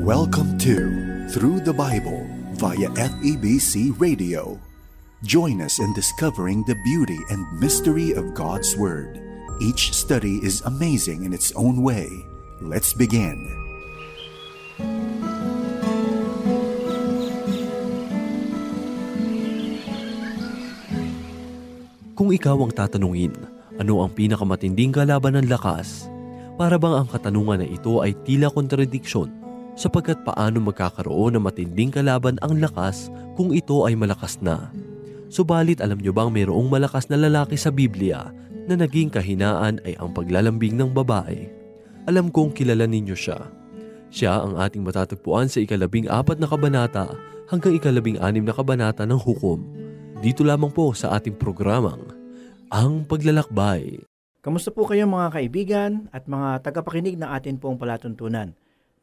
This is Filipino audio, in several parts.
Welcome to Through the Bible via FEBC Radio. Join us in discovering the beauty and mystery of God's Word. Each study is amazing in its own way. Let's begin. Kung ikaw ang tatanungin, ano ang pinakamatinding kalaban ng lakas? Para bang ang katanungan na ito ay tila kontradiksyon? Sapagkat paano magkakaroon ng matinding kalaban ang lakas kung ito ay malakas na? Subalit alam nyo bang mayroong malakas na lalaki sa Biblia na naging kahinaan ay ang paglalambing ng babae? Alam kong kilala ninyo siya. Siya ang ating matatagpuan sa 14 na kabanata hanggang 16 na kabanata ng Hukom. Dito lamang po sa ating programang Ang Paglalakbay. Kamusta po kayo mga kaibigan at mga tagapakinig ng atin pong palatuntunan?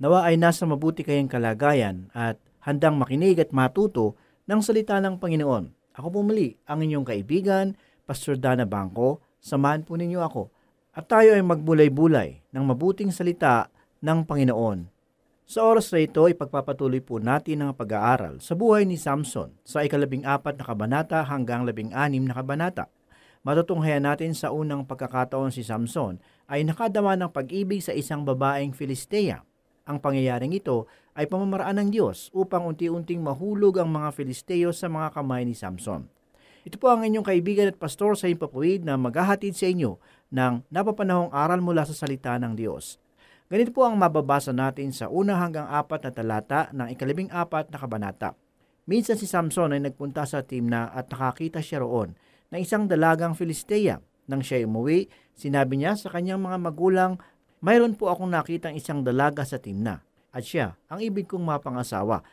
Nawa ay nasa mabuti kayong kalagayan at handang makinig at matuto ng salita ng Panginoon. Ako po muli, ang inyong kaibigan, Pastor Dana Bangko. Samahan po ninyo ako. At tayo ay magbulay-bulay ng mabuting salita ng Panginoon. Sa oras na ito, ipagpapatuloy po natin ang pag-aaral sa buhay ni Samson sa 14 na kabanata hanggang 16 na kabanata. Matutunghayan natin sa unang pagkakataon si Samson ay nakadama ng pag-ibig sa isang babaeng Filistea. Ang pangyayaring ito ay pamamaraan ng Diyos upang unti-unting mahulog ang mga Filisteo sa mga kamay ni Samson. Ito po ang inyong kaibigan at pastor sa Himpapawid na maghahatid sa inyo ng napapanahong aral mula sa salita ng Diyos. Ganito po ang mababasa natin sa 1 hanggang 4 na talata ng 14 na kabanata. Minsan si Samson ay nagpunta sa Timna at nakakita siya roon ng isang dalagang Filistea. Nang siya umuwi, sinabi niya sa kanyang mga magulang, "Mayroon po akong nakitang isang dalaga sa Timna, at siya ang ibig kong mapangasawa.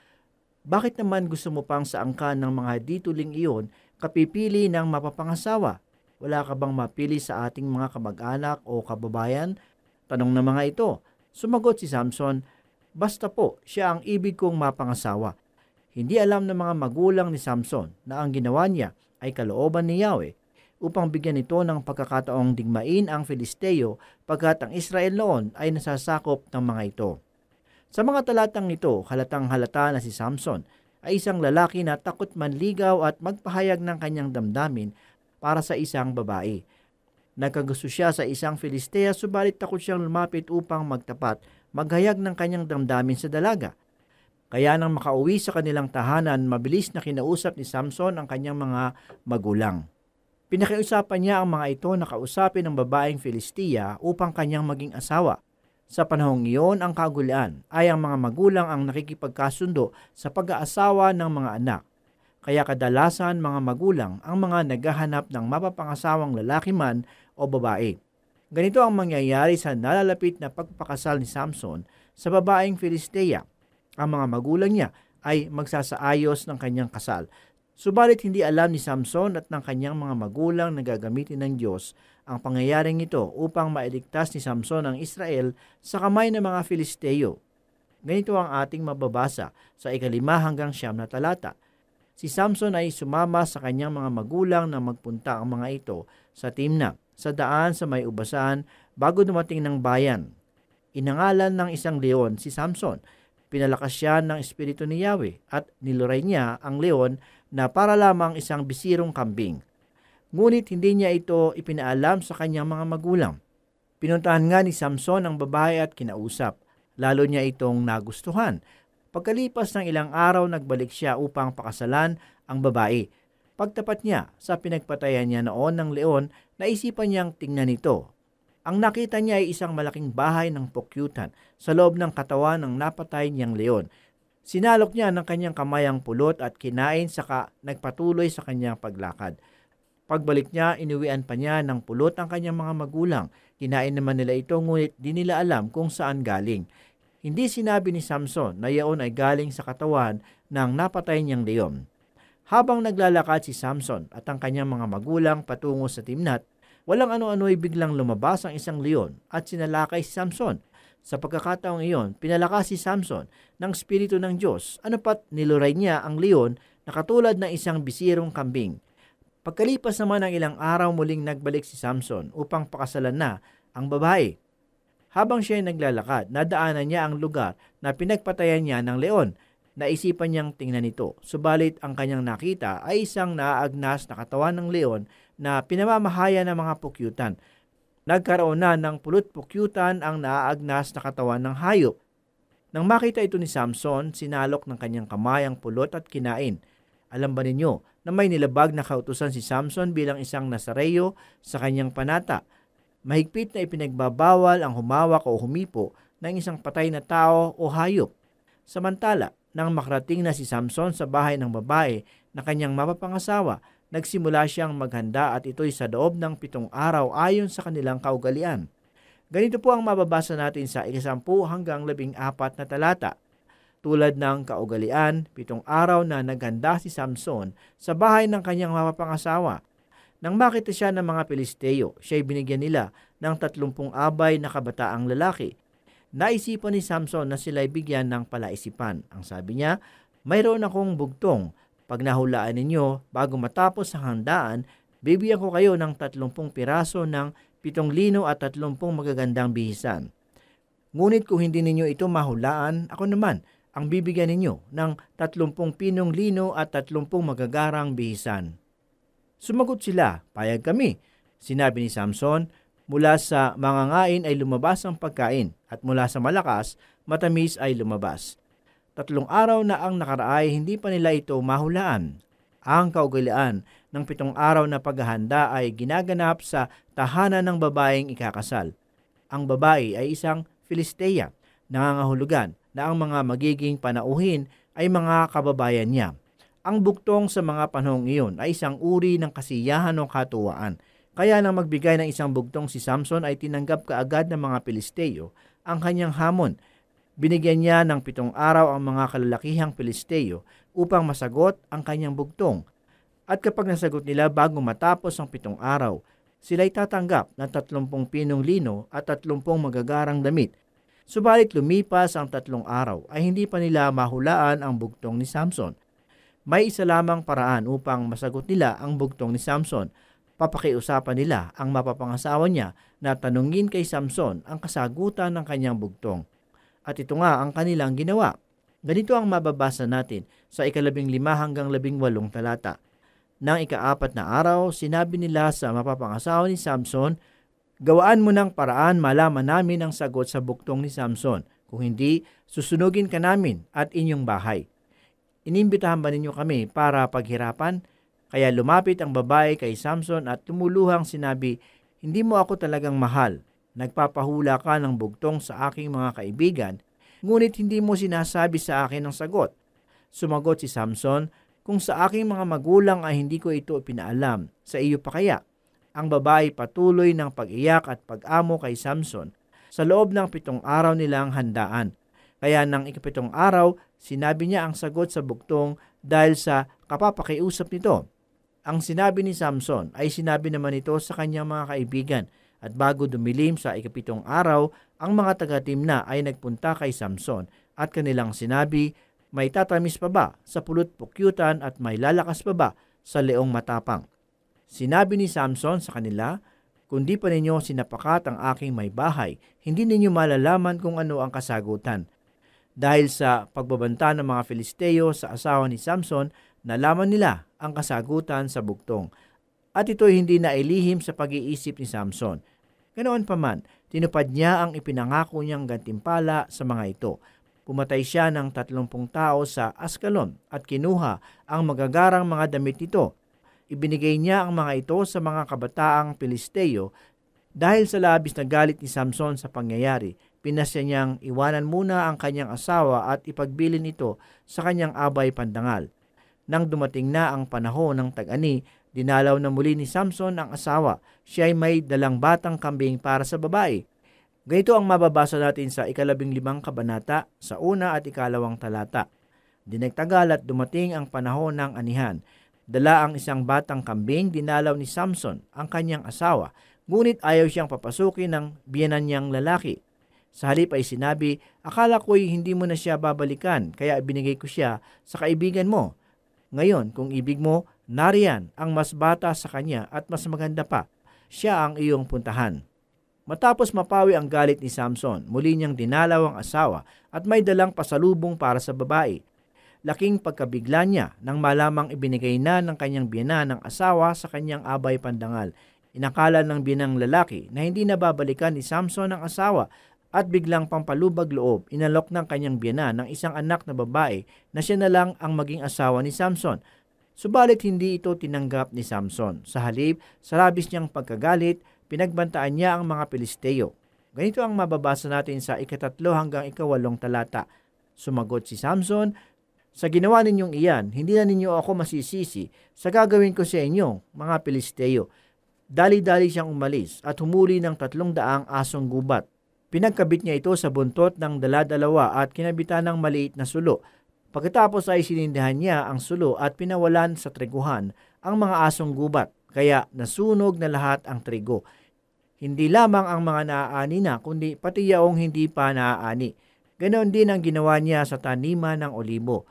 Bakit naman gusto mo pang sa angkan ng mga dituling iyon kapipili ng mapapangasawa? Wala ka bang mapili sa ating mga kamag-anak o kababayan?" Tanong ng mga ito. Sumagot si Samson, "Basta po siya ang ibig kong mapangasawa." Hindi alam ng mga magulang ni Samson na ang ginawa niya ay kalooban ni Yahweh upang bigyan ito ng pagkakataong digmain ang Filisteo pagkat ang Israel noon ay nasasakop ng mga ito. Sa mga talatang ito, halatang halata na si Samson ay isang lalaki na takot manligaw at magpahayag ng kanyang damdamin para sa isang babae. Nagkagusto siya sa isang Filistea subalit takot siyang lumapit upang magtapat, maghayag ng kanyang damdamin sa dalaga. Kaya nang makauwi sa kanilang tahanan, mabilis na kinausap ni Samson ang kanyang mga magulang. Pinakiusapan niya ang mga ito na kausapin ng babaeng Filistea upang kanyang maging asawa. Sa panahong iyon, ang kaugalian ay ang mga magulang ang nakikipagkasundo sa pag-aasawa ng mga anak. Kaya kadalasan mga magulang ang mga naghahanap ng mapapangasawang lalaki man o babae. Ganito ang mangyayari sa nalalapit na pagpapakasal ni Samson sa babaeng Filistea. Ang mga magulang niya ay magsasaayos ng kanyang kasal. Subalit hindi alam ni Samson at ng kanyang mga magulang na gagamitin ng Diyos ang pangyayaring ito upang mailigtas ni Samson ang Israel sa kamay ng mga Filisteo. Ganito ang ating mababasa sa 5 hanggang 9 na talata. Si Samson ay sumama sa kanyang mga magulang na magpunta ang mga ito sa Timna, sa daan sa may ubasan bago dumating ng bayan. Inangalan ng isang leon si Samson. Pinalakas siya ng espiritu ni Yahweh at niluray niya ang leon na para lamang isang bisirong kambing. Ngunit hindi niya ito ipinaalam sa kanyang mga magulang. Pinuntahan nga ni Samson ang babae at kinausap. Lalo niya itong nagustuhan. Pagkalipas ng ilang araw, nagbalik siya upang pakasalan ang babae. Pagtapat niya sa pinagpatayan niya noon ng leon, naisipan niyang tingnan ito. Ang nakita niya ay isang malaking bahay ng pukyutan sa loob ng katawan ng napatay niyang leon. Sinalok niya ng kanyang kamay ang pulot at kinain saka nagpatuloy sa kanyang paglakad. Pagbalik niya, inuwian pa niya ng pulot ang kanyang mga magulang. Kinain naman nila ito ngunit di nila alam kung saan galing. Hindi sinabi ni Samson na yaon ay galing sa katawan ng napatay niyang leon. Habang naglalakad si Samson at ang kanyang mga magulang patungo sa Timnat, walang ano-ano ay biglang lumabas ang isang leon at sinalakay si Samson. Sa pagkakataong iyon, pinalakas si Samson ng Espiritu ng Diyos. Ano pat niluray niya ang leon na katulad ng isang bisirong kambing. Pagkalipas naman ng ilang araw, muling nagbalik si Samson upang pakasalan na ang babae. Habang siya ay naglalakad, nadaanan niya ang lugar na pinagpatayan niya ng leon. Naisipan niyang tingnan ito, subalit ang kanyang nakita ay isang naaagnas na katawan ng leon na pinamamahaya ng mga pukyutan. Nagkaroon na ng pulot-pukyutan ang naaagnas na katawan ng hayop. Nang makita ito ni Samson, sinalok ng kanyang kamay ang pulot at kinain. Alam ba ninyo na may nilabag na kautusan si Samson bilang isang Nazareyo sa kanyang panata? Mahigpit na ipinagbabawal ang humawak o humipo ng isang patay na tao o hayop. Samantala, nang makarating na si Samson sa bahay ng babae na kanyang mapapangasawa, nagsimula siyang maghanda at ito'y sa loob ng 7 araw ayon sa kanilang kaugalian. Ganito po ang mababasa natin sa 10 hanggang 14 na talata. Tulad ng kaugalian, 7 araw na naghanda si Samson sa bahay ng kanyang mapapangasawa. Nang makita siya ng mga Pilisteo, siya'y binigyan nila ng 30 abay na kabataang lalaki. Naisipan ni Samson na sila'y bigyan ng palaisipan. Ang sabi niya, mayroon akong bugtong. Pag nahulaan ninyo, bago matapos ang handaan, bibigyan ko kayo ng 30 piraso ng 7 lino at 30 magagandang bihisan. Ngunit kung hindi ninyo ito mahulaan, ako naman ang bibigyan ninyo ng 30 pinong lino at 30 magagarang bihisan. Sumagot sila, payag kami. Sinabi ni Samson, mula sa mangangain ay lumabas ang pagkain, at mula sa malakas, matamis ay lumabas. 3 araw na ang nakaraay, hindi pa nila ito mahulaan. Ang kaugalian ng 7 araw na paghahanda ay ginaganap sa tahanan ng babaeng ikakasal. Ang babae ay isang Filistea, nangangahulugan na ang mga magiging panauhin ay mga kababayan niya. Ang buktong sa mga panahong iyon ay isang uri ng kasiyahan o katuwaan. Kaya nang magbigay ng isang bugtong si Samson ay tinanggap kaagad ng mga Pilisteo ang kanyang hamon. Binigyan niya ng 7 araw ang mga kalalakihang Pilisteo upang masagot ang kanyang bugtong. At kapag nasagot nila bago matapos ang 7 araw, sila'y tatanggap ng 30 pinong lino at 30 magagarang damit. Subalit lumipas ang 3 araw ay hindi pa nila mahulaan ang bugtong ni Samson. May isa lamang paraan upang masagot nila ang bugtong ni Samson. Papakiusapan nila ang mapapangasawa niya na tanungin kay Samson ang kasagutan ng kanyang bugtong. At ito nga ang kanilang ginawa. Ganito ang mababasa natin sa 15 hanggang 18 talata. Nang 4 na araw, sinabi nila sa mapapangasawa ni Samson, gawaan mo ng paraan malaman namin ang sagot sa bugtong ni Samson. Kung hindi, susunugin ka namin at inyong bahay. Inimbitahan ba ninyo kami para paghirapan? Kaya lumapit ang babae kay Samson at tumuluhang sinabi, hindi mo ako talagang mahal. Nagpapahula ka ng bugtong sa aking mga kaibigan, ngunit hindi mo sinasabi sa akin ang sagot. Sumagot si Samson, kung sa aking mga magulang ay hindi ko ito pinaalam, sa iyo pa kaya? Ang babae patuloy ng pag-iyak at pag-amo kay Samson sa loob ng 7 araw nilang handaan. Kaya nang 7 araw, sinabi niya ang sagot sa bugtong dahil sa kapapakiusap nito. Ang sinabi ni Samson ay sinabi naman ito sa kanyang mga kaibigan, at bago dumilim sa 7 araw, ang mga taga-Timna ay nagpunta kay Samson at kanilang sinabi, may tatamis pa ba sa pulot-pukyutan at may lalakas pa ba sa leong matapang? Sinabi ni Samson sa kanila, kung di pa ninyo sinapakat ang aking may bahay, hindi ninyo malalaman kung ano ang kasagutan. Dahil sa pagbabanta ng mga Filisteo sa asawa ni Samson, nalaman nila ang kasagutan sa bugtong. At ito'y hindi nailihim sa pag-iisip ni Samson. Ganoon pa man, tinupad niya ang ipinangako niyang gantimpala sa mga ito. Pumatay siya ng 30 tao sa Askalon at kinuha ang magagarang mga damit nito. Ibinigay niya ang mga ito sa mga kabataang Pilisteo. Dahil sa labis na galit ni Samson sa pangyayari, pinasya niyang iwanan muna ang kanyang asawa at ipagbilin ito sa kanyang abay pandangal. Nang dumating na ang panahon ng tag-ani, dinalaw na muli ni Samson ang asawa. Siya ay may dalang batang kambing para sa babae. Ganito ang mababasa natin sa 15 kabanata sa 1 at 2 talata. Dinagtagal at dumating ang panahon ng anihan. Dala ang isang batang kambing, dinalaw ni Samson ang kanyang asawa, ngunit ayaw siyang papasukin ng biyenan niyang lalaki. Sa halip ay sinabi, akala ko'y hindi mo na siya babalikan, kaya binigay ko siya sa kaibigan mo. Ngayon, kung ibig mo, nariyan ang mas bata sa kanya at mas maganda pa. Siya ang iyong puntahan. Matapos mapawi ang galit ni Samson, muli niyang dinalaw ang asawa at may dalang pasalubong para sa babae. Laking pagkabigla niya nang malamang ibinigay na ng kanyang biyenan ng asawa sa kanyang abay pandangal. Inakala ng biyenang lalaki na hindi nababalikan ni Samson ang asawa at biglang pampalubag loob, inalok ng kanyang biyenan ng isang anak na babae na siya na lang ang maging asawa ni Samson. Subalit hindi ito tinanggap ni Samson. Sa halip, sa labis niyang pagkagalit, pinagbantaan niya ang mga Pilisteo. Ganito ang mababasa natin sa 3 hanggang 8 talata. Sumagot si Samson, "Sa ginawa ninyong iyan, hindi na ninyo ako masisisi sa gagawin ko sa inyo, mga Pilisteo." Dali-dali siyang umalis at humuli ng 300 asong gubat. Pinagkabit niya ito sa buntot ng dala-dalawa at kinabitan ng maliit na sulo. Pagkatapos ay sinindihan niya ang sulo at pinawalan sa triguhan ang mga asong gubat, kaya nasunog na lahat ang trigo. Hindi lamang ang mga naaani na, kundi pati yaong hindi pa naaani. Ganon din ang ginawa niya sa taniman ng olibo.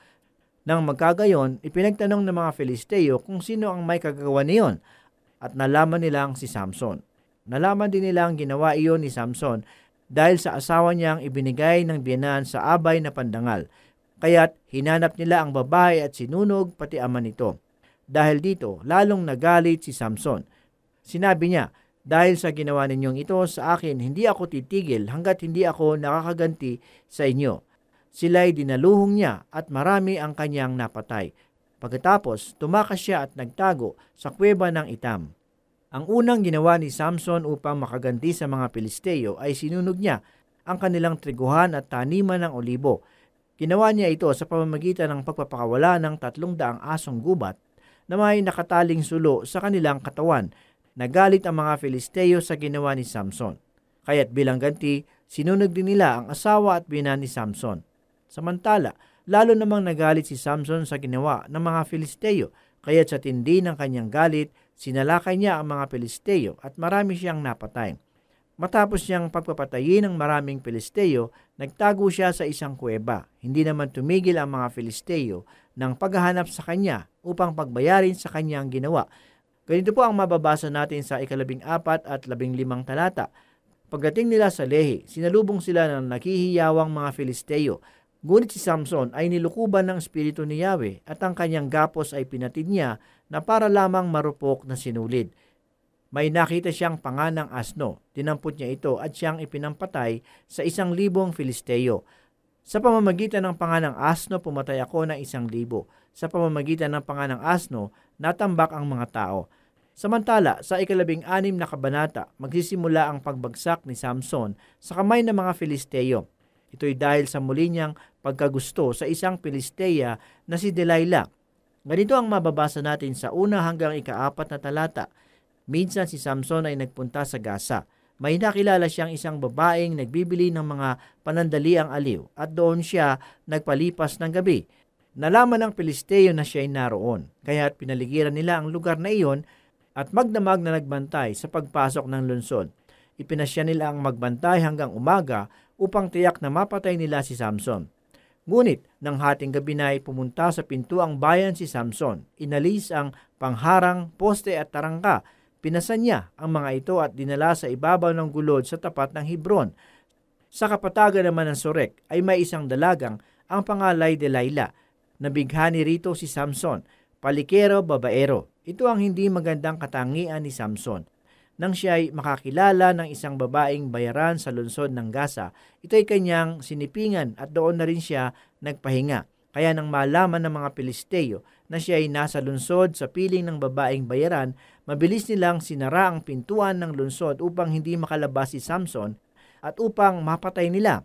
Nang magkagayon, ipinagtanong ng mga Filisteo kung sino ang may kagagawa niyon, at nalaman nilang si Samson. Nalaman din nilang ginawa iyon ni Samson dahil sa asawa niyang ibinigay ng biyenan sa abay na pandangal. Kaya't hinanap nila ang babae at sinunog pati ama nito. Dahil dito, lalong nagalit si Samson. Sinabi niya, "Dahil sa ginawa ninyong ito sa akin, hindi ako titigil hanggat hindi ako nakakaganti sa inyo." Sila'y dinaluhong niya at marami ang kanyang napatay. Pagkatapos, tumakas siya at nagtago sa kuweba ng Itam. Ang unang ginawa ni Samson upang makaganti sa mga Pilisteo ay sinunog niya ang kanilang triguhan at taniman ng olibo. Ginawa niya ito sa pamamagitan ng pagpapakawala ng 300 asong gubat na may nakataling sulo sa kanilang katawan. Nagalit ang mga Filisteo sa ginawa ni Samson. Kaya't bilang ganti, sinunog din nila ang asawa at biyenan ni Samson. Samantala, lalo namang nagalit si Samson sa ginawa ng mga Filisteo, kaya't sa tindi ng kanyang galit, sinalakay niya ang mga Pilisteo at marami siyang napatay. Matapos niyang pagpapatayin ng maraming Pilisteo, nagtago siya sa isang kuweba. Hindi naman tumigil ang mga Filisteo ng paghahanap sa kanya upang pagbayarin sa kanyang ginawa. Ganito po ang mababasa natin sa 14 at 15 talata. Pagdating nila sa Lehi, sinalubong sila ng nakihiyawang mga Filisteo. Ngunit si Samson ay nilukuban ng espiritu ni Yahweh at ang kanyang gapos ay pinatid niya na para lamang marupok na sinulid. May nakita siyang panganang asno, tinampot niya ito at siyang ipinampatay sa 1,000 Filisteo. Sa pamamagitan ng panganang asno, pumatay ako ng 1,000. Sa pamamagitan ng panganang asno, natambak ang mga tao. Samantala, sa 16 na kabanata, magsisimula ang pagbagsak ni Samson sa kamay ng mga Filisteo. Ito'y dahil sa muli niyang pagkagusto sa isang Filistea na si Delilah. Ganito ang mababasa natin sa 1 hanggang 4 na talata. Minsan si Samson ay nagpunta sa Gaza. May nakilala siyang isang babaeng nagbibili ng mga panandaliang aliw at doon siya nagpalipas ng gabi. Nalaman ng Filisteo na siya ay naroon, kaya't pinaligiran nila ang lugar na iyon at magdamag na nagbantay sa pagpasok ng lungsod. Ipinasya nila ang magbantay hanggang umaga upang tiyak na mapatay nila si Samson. Ngunit nang hating gabi na ay pumunta sa pintuang bayan si Samson, inalis ang pangharang, poste at tarangka. Pinasan niya ang mga ito at dinala sa ibabaw ng gulod sa tapat ng Hebron. Sa kapatagan naman ng Sorek ay may isang dalagang ang pangalay Delilah. Nabighani rito si Samson, palikero babaero. Ito ang hindi magandang katangian ni Samson. Nang siya ay makakilala ng isang babaeng bayaran sa lungsod ng Gaza, ito ay kanyang sinipingan at doon na rin siya nagpahinga. Kaya nang malaman ng mga Pilisteo na siya ay nasa lungsod sa piling ng babaeng bayaran, mabilis nilang sinara ang pintuan ng lungsod upang hindi makalabas si Samson at upang mapatay nila.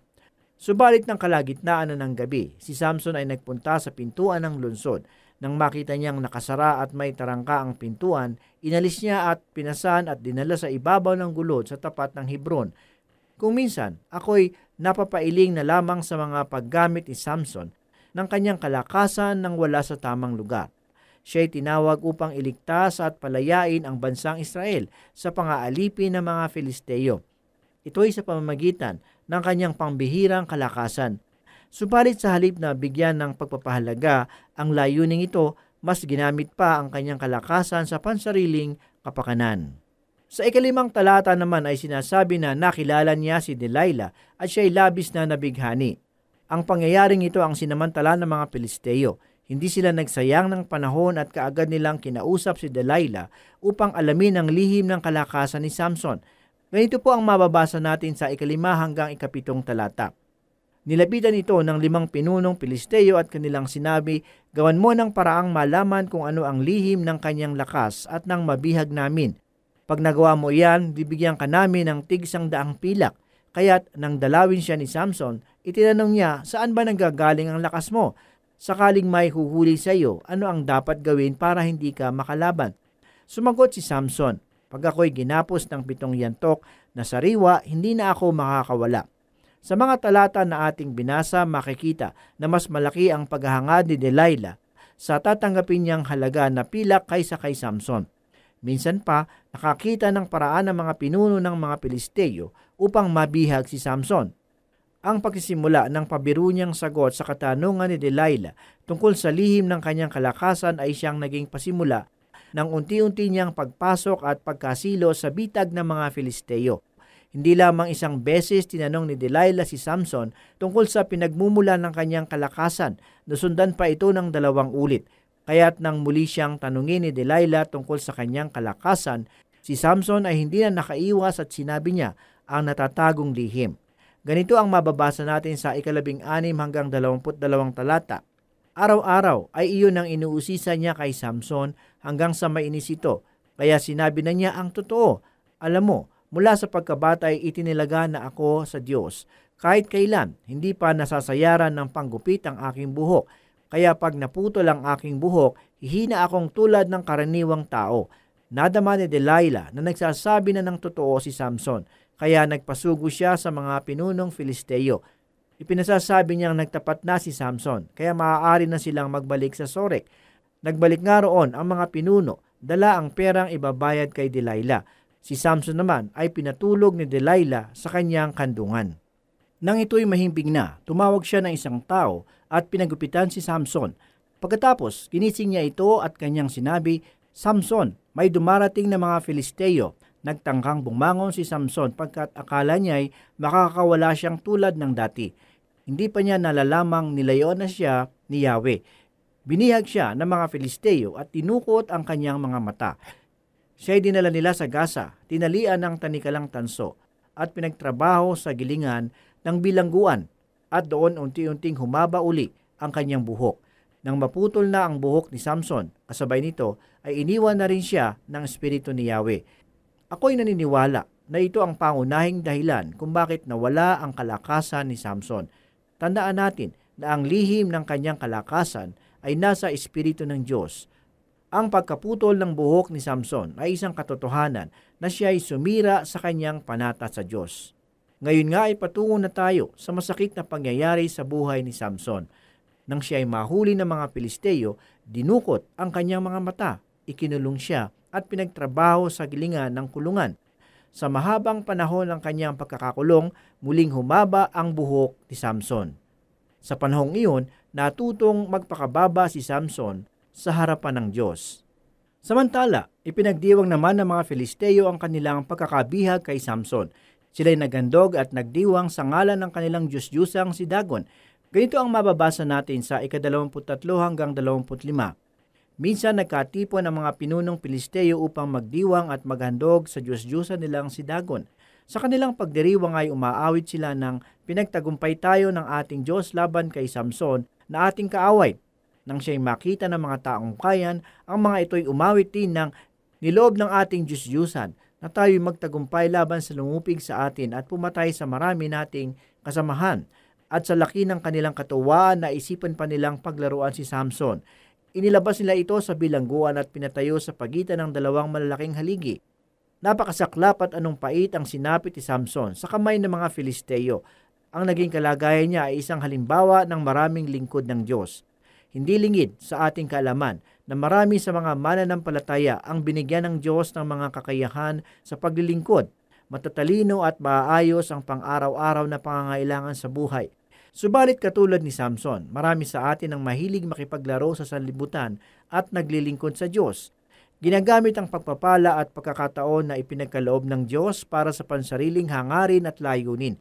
Subalit ng kalagitnaan na ng gabi, si Samson ay nagpunta sa pintuan ng lungsod. Nang makita niyang nakasara at may tarangka ang pintuan, inalis niya at pinasan at dinala sa ibabaw ng gulod sa tapat ng Hebron. Kung minsan, ako'y napapailing na lamang sa mga paggamit ni Samson ng kanyang kalakasan nang wala sa tamang lugar. Siya'y tinawag upang iligtas at palayain ang bansang Israel sa pang-aalipin ng mga Filisteo. Ito'y sa pamamagitan ng kanyang pambihirang kalakasan. Subalit sa halip na bigyan ng pagpapahalaga ang layuning ito, mas ginamit pa ang kanyang kalakasan sa pansariling kapakanan. Sa 5 talata naman ay sinasabi na nakilala niya si Delilah at siya'y labis na nabighani. Ang pangyayaring ito ang sinamantala ng mga Pilisteo. Hindi sila nagsayang ng panahon at kaagad nilang kinausap si Delilah upang alamin ang lihim ng kalakasan ni Samson. Ganito po ang mababasa natin sa 5 hanggang 7 talata. Nilapitan ito ng 5 pinunong Pilisteo at kanilang sinabi, "Gawan mo ng paraang malaman kung ano ang lihim ng kanyang lakas at ng mabihag namin. Pag nagawa mo iyan, bibigyan ka namin ng tig-100 pilak." Kaya't nang dalawin siya ni Samson, itinanong niya, "Saan ba nanggagaling ang lakas mo? Sakaling may huhuli sa iyo, ano ang dapat gawin para hindi ka makalaban?" Sumagot si Samson, "Pag ako'y ginapos ng 7 yantok na sariwa, hindi na ako makakawala." Sa mga talata na ating binasa, makikita na mas malaki ang paghahangad ni Delilah sa tatanggapin niyang halaga na pilak kaysa kay Samson. Minsan pa, nakakita ng paraan ng mga pinuno ng mga Pilisteo upang mabihag si Samson. Ang pagsisimula ng pabiro niyang sagot sa katanungan ni Delilah tungkol sa lihim ng kanyang kalakasan ay siyang naging pasimula ng unti-unti niyang pagpasok at pagkasilo sa bitag ng mga Filisteo. Hindi lamang isang beses tinanong ni Delilah si Samson tungkol sa pinagmumula ng kanyang kalakasan, nasundan pa ito ng 2 ulit. Kaya't nang muli siyang tanungin ni Delilah tungkol sa kanyang kalakasan, si Samson ay hindi na nakaiwas at sinabi niya ang natatagong lihim. Ganito ang mababasa natin sa 16 hanggang 22 talata. Araw-araw ay iyon ang inuusisa niya kay Samson hanggang sa mainis ito. Kaya sinabi na niya ang totoo. "Alam mo, mula sa pagkabata ay itinilaga na ako sa Diyos. Kahit kailan, hindi pa nasasayaran ng panggupit ang aking buhok. Kaya pag naputol ang aking buhok, hihina akong tulad ng karaniwang tao." Nadama ni Delilah na nagsasabi na ng totoo si Samson, kaya nagpasugo siya sa mga pinunong Filisteo. Ipinasasabi niyang nagtapat na si Samson, kaya maaari na silang magbalik sa Sorek. Nagbalik nga roon ang mga pinuno, dala ang perang ibabayad kay Delilah. Si Samson naman ay pinatulog ni Delilah sa kanyang kandungan. Nang ito'y mahimbing na, tumawag siya ng isang tao at pinagupitan si Samson. Pagkatapos, ginising niya ito at kanyang sinabi, "Samson, may dumarating na mga Filisteo." Nagtangkang bumangon si Samson pagkat akala niya'y makakawala siyang tulad ng dati. Hindi pa niya nalalamang nilayon na siya ni Yahweh. Binihag siya ng mga Filisteo at tinukot ang kanyang mga mata. Siya'y dinala nila sa Gaza, tinalian ng tanikalang tanso at pinagtrabaho sa gilingan ng bilangguan at doon unti-unting humaba uli ang kanyang buhok. Nang maputol na ang buhok ni Samson, kasabay nito ay iniwan na rin siya ng Espiritu ni Yahweh. Ako'y naniniwala na ito ang pangunahing dahilan kung bakit nawala ang kalakasan ni Samson. Tandaan natin na ang lihim ng kanyang kalakasan ay nasa Espiritu ng Diyos. Ang pagkaputol ng buhok ni Samson ay isang katotohanan na siya ay sumira sa kanyang panata sa Diyos. Ngayon nga ay patungo na tayo sa masakit na pangyayari sa buhay ni Samson. Nang siya ay mahuli ng mga Pilisteo, dinukot ang kanyang mga mata, ikinulong siya at pinagtrabaho sa gilingan ng kulungan. Sa mahabang panahon ng kanyang pagkakakulong, muling humaba ang buhok ni Samson. Sa panahong iyon, natutong magpakababa si Samson sa harapan ng Diyos. Samantala, ipinagdiwang naman ng mga Filisteo ang kanilang pagkakabihag kay Samson. Sila'y nagandog at nagdiwang sa ngalan ng kanilang Diyos-Diyosang si Dagon. Ganito ang mababasa natin sa 23 hanggang 25. Minsan nagkatipon ang mga pinunong Pilisteo upang magdiwang at maghandog sa Diyos-Diyosan nilang si Dagon. Sa kanilang pagdiriwang ay umaawit sila ng "Pinagtagumpay tayo ng ating Diyos laban kay Samson na ating kaaway." Nang siya'y makita ng mga taong kayan, ang mga ito'y umawit din ng "Niloob ng ating Diyos-Diyosan na tayo'y magtagumpay laban sa lumupig sa atin at pumatay sa marami nating kasamahan." At sa laki ng kanilang katuwaan, naisipan pa nilang paglaruan si Samson. Inilabas nila ito sa bilangguan at pinatayo sa pagitan ng 2 malalaking haligi. Napakasaklap at anong pait ang sinapit ni Samson sa kamay ng mga Filisteo. Ang naging kalagayan niya ay isang halimbawa ng maraming lingkod ng Diyos. Hindi lingid sa ating kaalaman na marami sa mga mananampalataya ang binigyan ng Diyos ng mga kakayahan sa paglilingkod. Matatalino at maayos ang pang-araw-araw na pangangailangan sa buhay. Subalit katulad ni Samson, marami sa atin ang mahilig makipaglaro sa sanlibutan at naglilingkod sa Diyos. Ginagamit ang pagpapala at pagkakataon na ipinagkaloob ng Diyos para sa pansariling hangarin at layunin.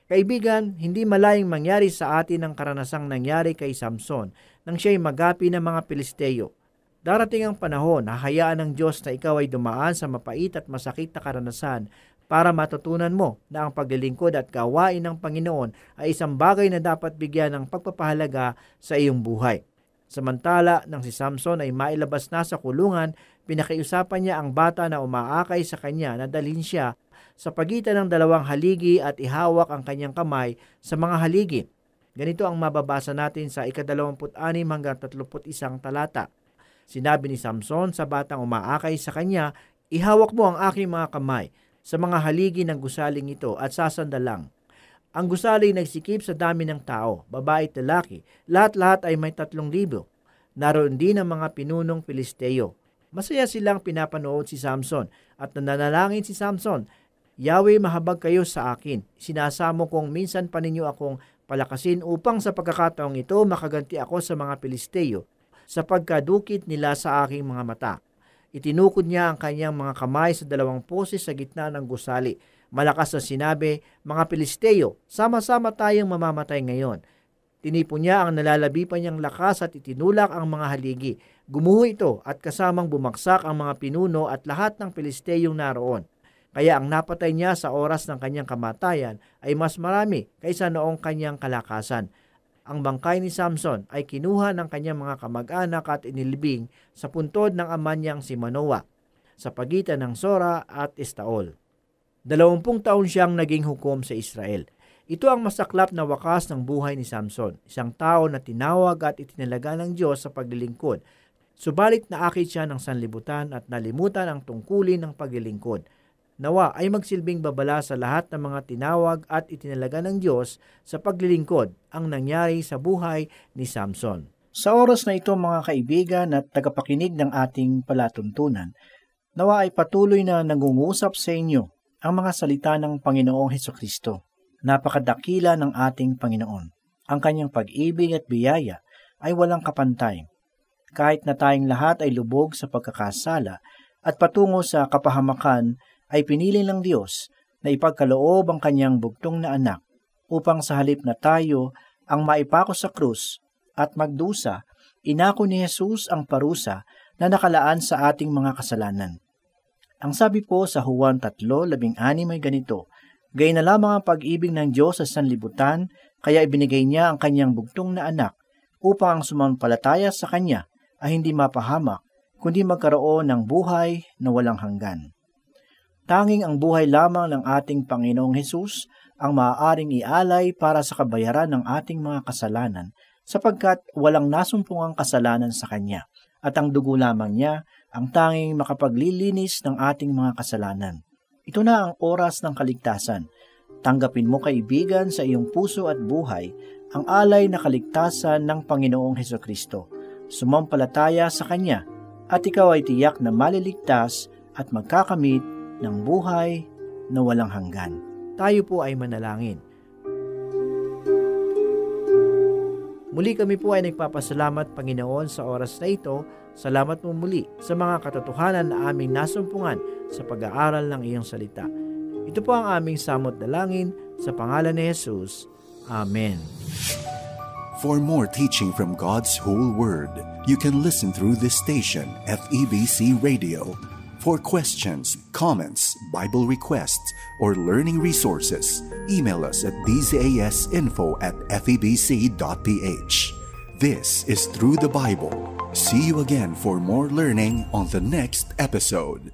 Kaibigan, hindi malayang mangyari sa atin ang karanasang nangyari kay Samson nang siya'y magapi ng mga Pilisteo. Darating ang panahon na hayaan ng Diyos na ikaw ay dumaan sa mapait at masakit na karanasan para matutunan mo na ang paglilingkod at gawain ng Panginoon ay isang bagay na dapat bigyan ng pagpapahalaga sa iyong buhay. Samantala, nang si Samson ay mailabas na sa kulungan, pinakiusapan niya ang bata na umaakay sa kanya na dalhin siya sa pagitan ng dalawang haligi at ihawak ang kanyang kamay sa mga haligi. Ganito ang mababasa natin sa 26 hanggang 31 talata. Sinabi ni Samson sa batang umaakay sa kanya, "Ihawak mo ang aking mga kamay sa mga haligi ng gusaling ito at sasandalang." Ang gusali nagsikip sa dami ng tao, babae at lalaki. Lahat-lahat ay may 3,000. Naroon din ang mga pinunong Pilisteo. Masaya silang pinapanood si Samson at nananalangin si Samson, "Yahweh, mahabag kayo sa akin. Sinasamo kong minsan pa ninyo akong palakasin upang sa pagkakataong ito makaganti ako sa mga Pilisteo sa pagkadukit nila sa aking mga mata." Itinukod niya ang kanyang mga kamay sa dalawang poses sa gitna ng gusali. Malakas na sinabi, "Mga Pilisteo, sama-sama tayong mamamatay ngayon." Tinipon niya ang nalalabi pa niyang lakas at itinulak ang mga haligi. Gumuho ito at kasamang bumagsak ang mga pinuno at lahat ng Pilisteyong naroon. Kaya ang napatay niya sa oras ng kanyang kamatayan ay mas marami kaysa noong kanyang kalakasan. Ang bangkay ni Samson ay kinuha ng kanyang mga kamag-anak at inilibing sa puntod ng ama niyang si Manoah sa pagitan ng Sora at Estaol. 20 taon siyang naging hukom sa Israel. Ito ang masaklap na wakas ng buhay ni Samson, isang tao na tinawag at itinalaga ng Diyos sa paglilingkod. Subalit naakit siya ng sanlibutan at nalimutan ang tungkulin ng paglilingkod. Nawa ay magsilbing babala sa lahat ng mga tinawag at itinalaga ng Diyos sa paglilingkod ang nangyari sa buhay ni Samson. Sa oras na ito mga kaibigan at tagapakinig ng ating palatuntunan, nawa ay patuloy na nangungusap sa inyo ang mga salita ng Panginoong Hesukristo. Napakadakila ng ating Panginoon. Ang kanyang pag-ibig at biyaya ay walang kapantay. Kahit na tayong lahat ay lubog sa pagkakasala at patungo sa kapahamakan, ay pinili ng Diyos na ipagkaloob ang kanyang bugtong na anak upang sa halip na tayo ang maipako sa krus at magdusa, inako ni Jesus ang parusa na nakalaan sa ating mga kasalanan. Ang sabi po sa Juan 3:16 ay ganito, "Gayon na lamang ang pag-ibig ng Diyos sa sanlibutan, kaya ibinigay niya ang kanyang bugtong na anak upang ang sumampalataya sa kanya ay hindi mapahamak, kundi magkaroon ng buhay na walang hanggan." Tanging ang buhay lamang ng ating Panginoong Hesus ang maaaring ialay para sa kabayaran ng ating mga kasalanan, sapagkat walang nasumpungang kasalanan sa Kanya, at ang dugo lamang niya ang tanging makapaglilinis ng ating mga kasalanan. Ito na ang oras ng kaligtasan. Tanggapin mo kaibigan sa iyong puso at buhay ang alay na kaligtasan ng Panginoong Hesukristo. Sumampalataya sa Kanya at ikaw ay tiyak na maliligtas at magkakamit ng buhay na walang hanggan. Tayo po ay manalangin. Muli kami po ay nagpapasalamat, Panginoon, sa oras na ito. Salamat mo muli sa mga katotohanan na aming nasumpungan sa pag-aaral ng iyong salita. Ito po ang aming samot dalangin sa pangalan ni Jesus. Amen. For more teaching from God's whole Word, you can listen through this station, FEBC Radio. For questions, comments, Bible requests, or learning resources, email us at dzasinfo@febc.ph. This is Through the Bible. See you again for more learning on the next episode.